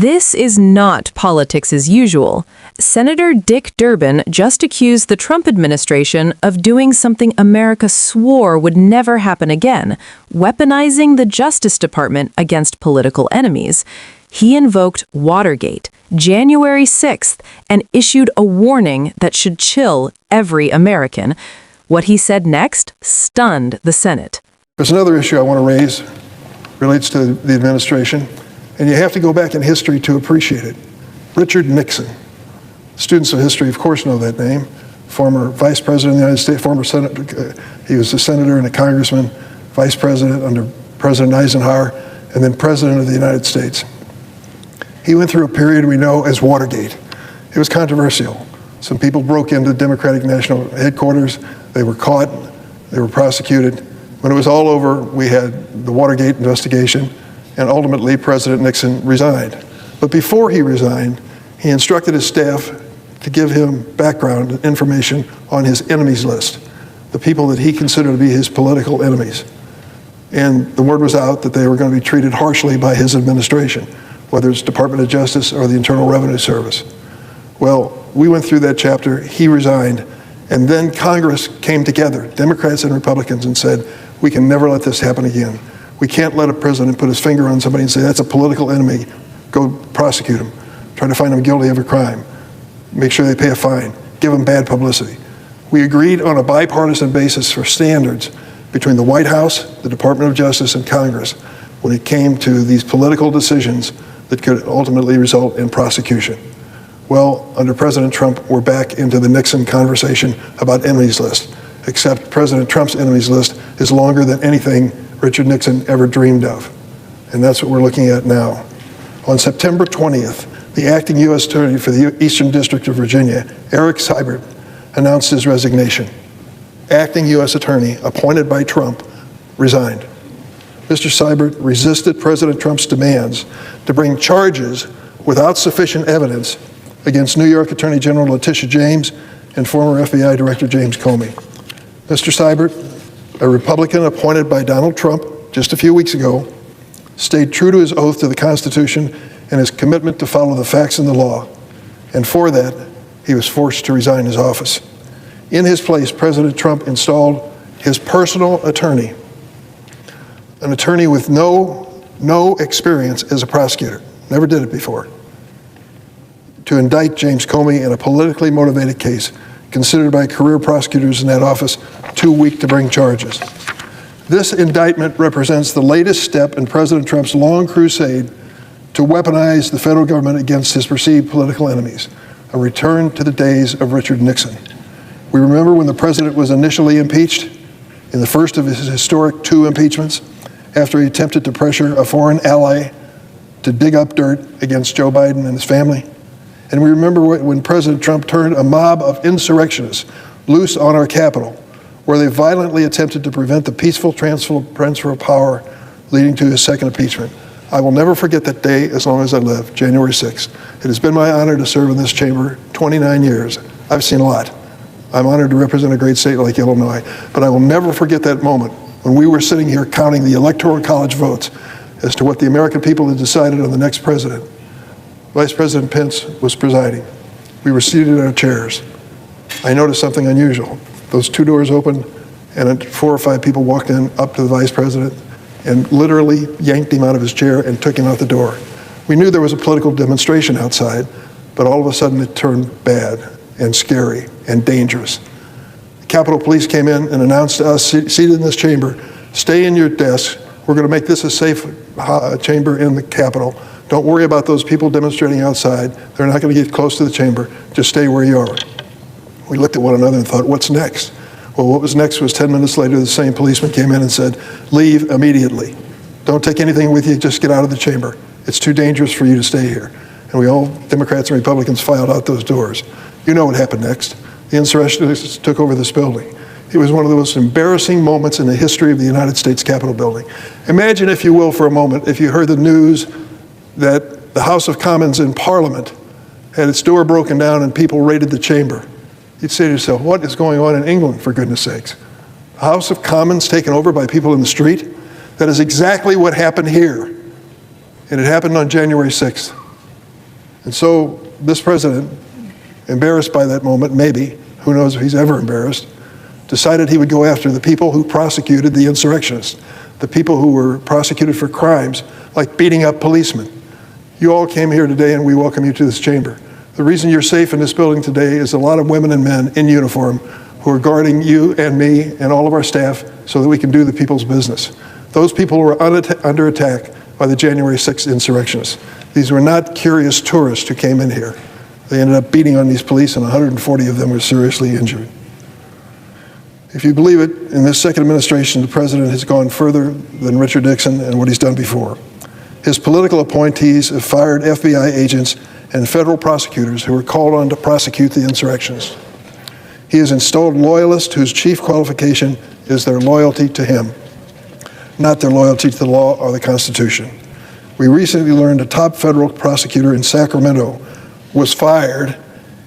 This is not politics as usual. Senator Dick Durbin just accused the Trump administration of doing something America swore would never happen again, weaponizing the Justice Department against political enemies. He invoked Watergate, January 6th, and issued a warning that should chill every American. What he said next stunned the Senate. There's another issue I want to raise, relates to the administration, and you have to go back in history to appreciate it. Richard Nixon. Students of history, of course, know that name. Former Vice President of the United States, former Senator, he was a senator and a congressman, Vice President under President Eisenhower, and then President of the United States. He went through a period we know as Watergate. It was controversial. Some people broke into Democratic National Headquarters. They were caught. They were prosecuted. When it was all over, we had the Watergate investigation, and ultimately President Nixon resigned. But before he resigned, he instructed his staff to give him background information on his enemies list, the people that he considered to be his political enemies. And the word was out that they were going to be treated harshly by his administration, whether it's Department of Justice or the Internal Revenue Service. Well, we went through that chapter, he resigned, and then Congress came together, Democrats and Republicans, and said, we can never let this happen again. We can't let a president put his finger on somebody and say, that's a political enemy, go prosecute him. Try to find them guilty of a crime. Make sure they pay a fine. Give them bad publicity. We agreed on a bipartisan basis for standards between the White House, the Department of Justice, and Congress when it came to these political decisions that could ultimately result in prosecution. Well, under President Trump, we're back into the Nixon conversation about enemies list, except President Trump's enemies list is longer than anything Richard Nixon ever dreamed of. And that's what we're looking at now. On September 20th, the acting U.S. Attorney for the Eastern District of Virginia, Eric Seibert, announced his resignation. Acting U.S. Attorney, appointed by Trump, resigned. Mr. Seibert resisted President Trump's demands to bring charges without sufficient evidence against New York Attorney General Letitia James and former FBI Director James Comey. Mr. Seibert, a Republican appointed by Donald Trump just a few weeks ago, stayed true to his oath to the Constitution and his commitment to follow the facts and the law. And for that, he was forced to resign his office. In his place, President Trump installed his personal attorney, an attorney with no experience as a prosecutor, never did it before, to indict James Comey in a politically motivated case considered by career prosecutors in that office too weak to bring charges. This indictment represents the latest step in President Trump's long crusade to weaponize the federal government against his perceived political enemies, a return to the days of Richard Nixon. We remember when the president was initially impeached in the first of his historic 2 impeachments after he attempted to pressure a foreign ally to dig up dirt against Joe Biden and his family. And we remember when President Trump turned a mob of insurrectionists loose on our Capitol, where they violently attempted to prevent the peaceful transfer of power leading to his second impeachment. I will never forget that day as long as I live, January 6th. It has been my honor to serve in this chamber 29 years. I've seen a lot. I'm honored to represent a great state like Illinois, but I will never forget that moment when we were sitting here counting the Electoral College votes as to what the American people had decided on the next president. Vice President Pence was presiding. We were seated in our chairs. I noticed something unusual. Those 2 doors opened, and 4 or 5 people walked in up to the vice president and literally yanked him out of his chair and took him out the door. We knew there was a political demonstration outside, but all of a sudden it turned bad and scary and dangerous. The Capitol Police came in and announced to us seated in this chamber, stay in your desks. We're going to make this a safe chamber in the Capitol. Don't worry about those people demonstrating outside. They're not going to get close to the chamber. Just stay where you are. We looked at one another and thought, what's next? Well, what was next was 10 minutes later, the same policeman came in and said, leave immediately. Don't take anything with you, just get out of the chamber. It's too dangerous for you to stay here. And we all, Democrats and Republicans, filed out those doors. You know what happened next. The insurrectionists took over this building. It was one of the most embarrassing moments in the history of the United States Capitol building. Imagine, if you will, for a moment, if you heard the news that the House of Commons in Parliament had its door broken down and people raided the chamber. You'd say to yourself, what is going on in England, for goodness sakes? The House of Commons taken over by people in the street? That is exactly what happened here. And it happened on January 6th. And so this president, embarrassed by that moment, maybe, who knows if he's ever embarrassed, decided he would go after the people who prosecuted the insurrectionists, the people who were prosecuted for crimes like beating up policemen. You all came here today and we welcome you to this chamber. The reason you're safe in this building today is a lot of women and men in uniform who are guarding you and me and all of our staff so that we can do the people's business. Those people were under attack by the January 6th insurrectionists. These were not curious tourists who came in here. They ended up beating on these police and 140 of them were seriously injured. If you believe it, in this second administration, the president has gone further than Richard Nixon and what he's done before. His political appointees have fired FBI agents and federal prosecutors who were called on to prosecute the insurrectionists. He has installed loyalists whose chief qualification is their loyalty to him, not their loyalty to the law or the Constitution. We recently learned a top federal prosecutor in Sacramento was fired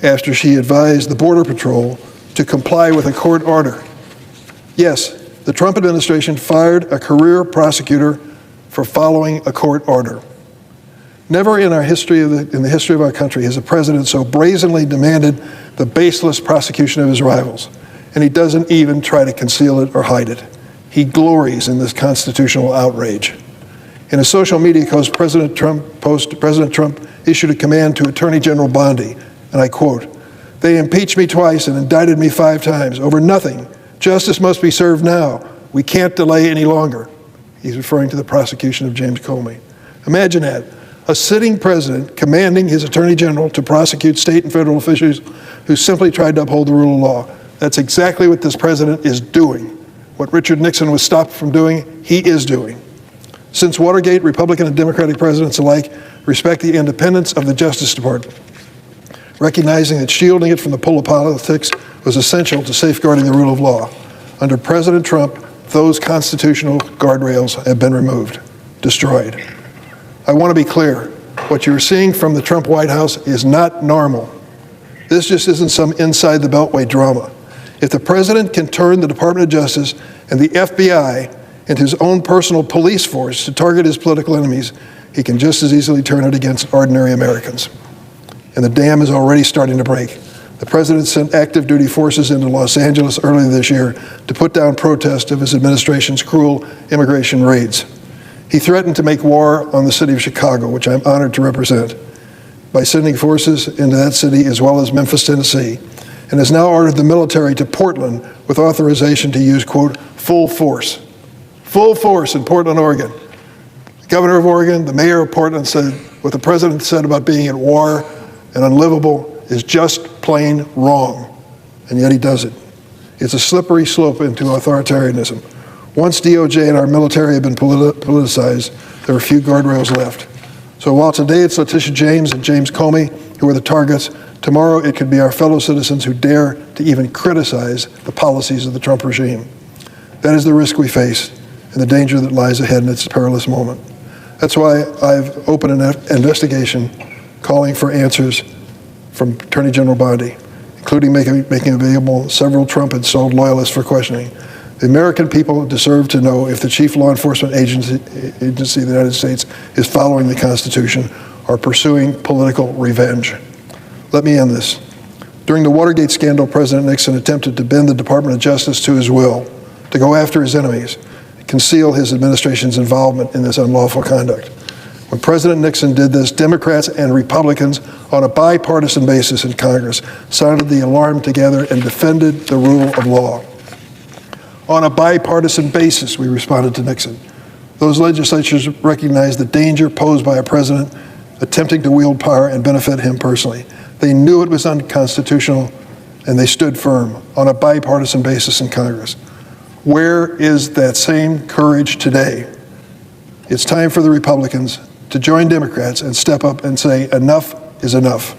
after she advised the Border Patrol to comply with a court order. Yes, the Trump administration fired a career prosecutor for following a court order. Never in the history of our country has a president so brazenly demanded the baseless prosecution of his rivals, and he doesn't even try to conceal it or hide it. He glories in this constitutional outrage. In a social media post, President Trump issued a command to Attorney General Bondi, and I quote, "They impeached me twice and indicted me 5 times over nothing. Justice must be served now. We can't delay any longer." He's referring to the prosecution of James Comey. Imagine that. A sitting president commanding his attorney general to prosecute state and federal officials who simply tried to uphold the rule of law. That's exactly what this president is doing. What Richard Nixon was stopped from doing, he is doing. Since Watergate, Republican and Democratic presidents alike respect the independence of the Justice Department, recognizing that shielding it from the pull of politics was essential to safeguarding the rule of law. Under President Trump, those constitutional guardrails have been removed, destroyed. I want to be clear. What you're seeing from the Trump White House is not normal. This just isn't some inside the Beltway drama. If the president can turn the Department of Justice and the FBI into his own personal police force to target his political enemies, he can just as easily turn it against ordinary Americans. And the dam is already starting to break. The president sent active duty forces into Los Angeles earlier this year to put down protest of his administration's cruel immigration raids. He threatened to make war on the city of Chicago, which I'm honored to represent, by sending forces into that city as well as Memphis, Tennessee, and has now ordered the military to Portland with authorization to use, quote, full force in Portland, Oregon. The governor of Oregon, the mayor of Portland said what the president said about being at war and unlivable is just plain wrong, and yet he does it. It's a slippery slope into authoritarianism. Once DOJ and our military have been politicized, there are few guardrails left. So while today it's Letitia James and James Comey who are the targets, tomorrow it could be our fellow citizens who dare to even criticize the policies of the Trump regime. That is the risk we face and the danger that lies ahead in this perilous moment. That's why I've opened an investigation calling for answers from Attorney General Bondi, including making available several Trump-installed loyalists for questioning. The American people deserve to know if the chief law enforcement agency of the United States is following the Constitution or pursuing political revenge. Let me end this. During the Watergate scandal, President Nixon attempted to bend the Department of Justice to his will, to go after his enemies, conceal his administration's involvement in this unlawful conduct. When President Nixon did this, Democrats and Republicans on a bipartisan basis in Congress sounded the alarm together and defended the rule of law. On a bipartisan basis, we responded to Nixon. Those legislatures recognized the danger posed by a president attempting to wield power and benefit him personally. They knew it was unconstitutional, and they stood firm on a bipartisan basis in Congress. Where is that same courage today? It's time for the Republicans to join Democrats and step up and say enough is enough.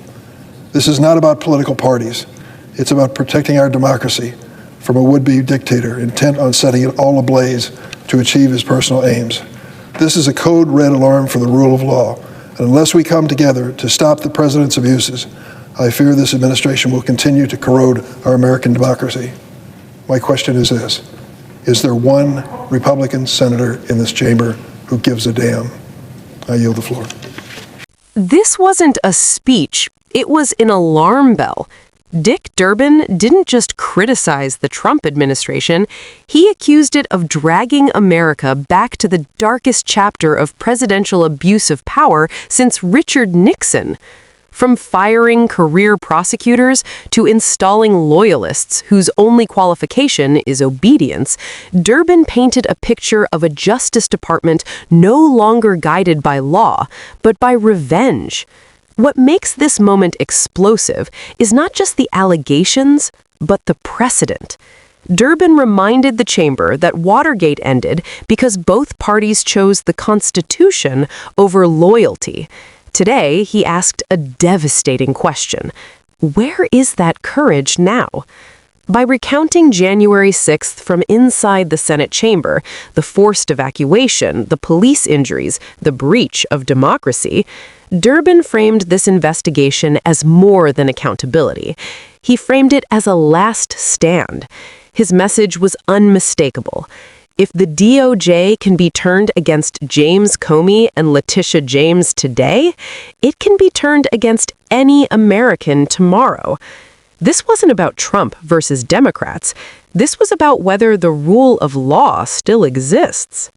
This is not about political parties. It's about protecting our democracy from a would-be dictator intent on setting it all ablaze to achieve his personal aims. This is a code red alarm for the rule of law. And unless we come together to stop the president's abuses, I fear this administration will continue to corrode our American democracy. My question is this: is there one Republican senator in this chamber who gives a damn? I yield the floor. This wasn't a speech, it was an alarm bell. Dick Durbin didn't just criticize the Trump administration, he accused it of dragging America back to the darkest chapter of presidential abuse of power since Richard Nixon. From firing career prosecutors to installing loyalists whose only qualification is obedience, Durbin painted a picture of a Justice Department no longer guided by law, but by revenge. What makes this moment explosive is not just the allegations, but the precedent. Durbin reminded the chamber that Watergate ended because both parties chose the Constitution over loyalty. Today, he asked a devastating question. Where is that courage now? By recounting January 6th from inside the Senate chamber, the forced evacuation, the police injuries, the breach of democracy, Durbin framed this investigation as more than accountability. He framed it as a last stand. His message was unmistakable. If the DOJ can be turned against James Comey and Letitia James today, it can be turned against any American tomorrow. This wasn't about Trump versus Democrats. This was about whether the rule of law still exists.